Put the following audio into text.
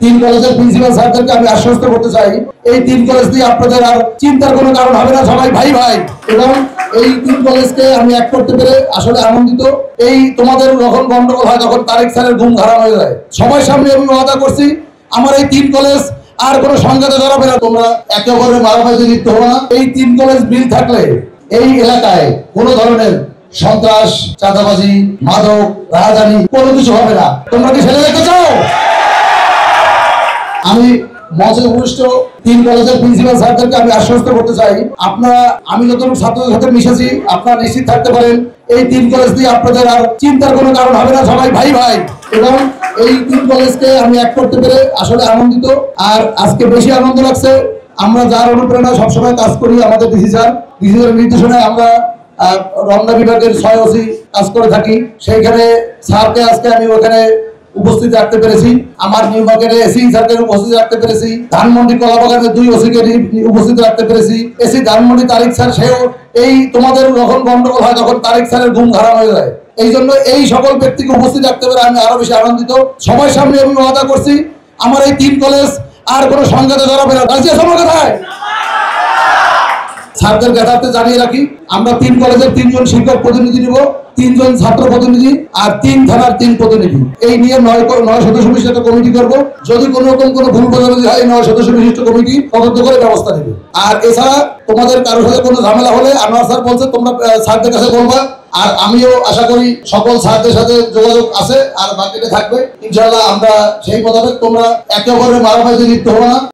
তিন কলেজের প্রিন্সিপাল স্যারদেরকে আমি আশ্বস্ত করতে চাই, এই তিন কলেজ দিয়ে আপনাদের আর চিন্তার কোনো কারণ হবে না, সবাই ভাই ভাই। এবং এই তিন কলেজকে আমি এক করতে পেরে আসলে আনন্দিত। এই তোমাদের যখন গন্ডগোল হয় তখন তারেক স্যারের ঘুম হারাম হয়ে যায়। সবার সামনে আমি ওয়াদা করছি আমার এই তিন কলেজ আর কোনো সংঘাতে জড়াবে না, তোমরা একে অপরের মারামারিতে লিপ্ত হবে না। এই তিন কলেজ মিল থাকলে এই এলাকায় কোনো ধরনের সন্ত্রাস, চাঁদাবাজি, মাদক, রাহাজানি কোনো কিছু হবে না। তোমরা কি ফেলে দেখতে চাও? আমি মঞ্চে উপবিষ্ট তিন কলেজের প্রিন্সিপাল স্যারদেরকে আমি আশ্বস্ত করতে চাই, আপনারা, আমি যতটুকু ছাত্রদের সাথে মিশেছি, আপনারা নিশ্চিত থাকতে পারেন এই তিন কলেজ দিয়ে আপনাদের আর চিন্তার কোনো কারণ হবে না, সবাই ভাই ভাই। এবং এই তিন কলেজকে আমি এক করতে পেরে আসলে আনন্দিত। আর আজকে বেশি আনন্দ লাগছে, আমরা যার অনুপ্রেরণায় সবসময় কাজ করি, আমাদের ডিসি স্যারের নির্দেশনায় আমরা রমনা বিভাগের 6 ওসি কাজ করে থাকি। সেইখানে স্যারকে আজকে আমি ওখানে উপস্থিত রাখতে পেরেছি, আমার নিউ মার্কেটে এসি স্যারকে উপস্থিত রাখতে পেরেছি, ধানমন্ডি কলাবাগানে 2 ওসিকে উপস্থিত রাখতে পেরেছি। এসি ধানমন্ডি তারিক স্যার, সেও এই তোমাদের যখন গন্ডগোল হয় তখন তারিক স্যারের ঘুম হারাম হয়ে যায়। এই জন্য এই সকল ব্যক্তিকে উপস্থিত রাখতে পেরে আমি আরো বেশি আনন্দিত। সবার সামনে আমি ওয়াদা করছি আমার এই তিন কলেজ আর কোনো সংঘাতে জড়াবে না। রাজি আছে আমার কথায়? স্যারদের জ্ঞাতার্থে জানিয়ে রাখি, আমরা তিন কলেজের 3 জন শিক্ষক প্রতিনিধি নিব, 3 জন ছাত্র প্রতিনিধি আর 3 থানার 3 প্রতিনিধি। এই নিয়ে 9 সদস্য বিশিষ্ট কমিটি করব। যদি কোনো রকম কোনো ভুল বোঝাবুঝি হয়, 9 সদস্য বিশিষ্ট কমিটি তদন্ত করে ব্যবস্থা নেবে। আর এছাড়া তোমাদের কারোর সাথে কোনো ঝামেলা হলে আনোয়ার স্যার বলছে তোমরা স্যারদের কাছে বলবা। আর আমিও আশা করি সকল স্যারদের সাথে যোগাযোগ আছে আর বাকিটা থাকবে ইনশাআল্লাহ। আমরা সেই মোতাবেক, তোমরা একে অপরের মারামারিতে লিপ্ত হবো না।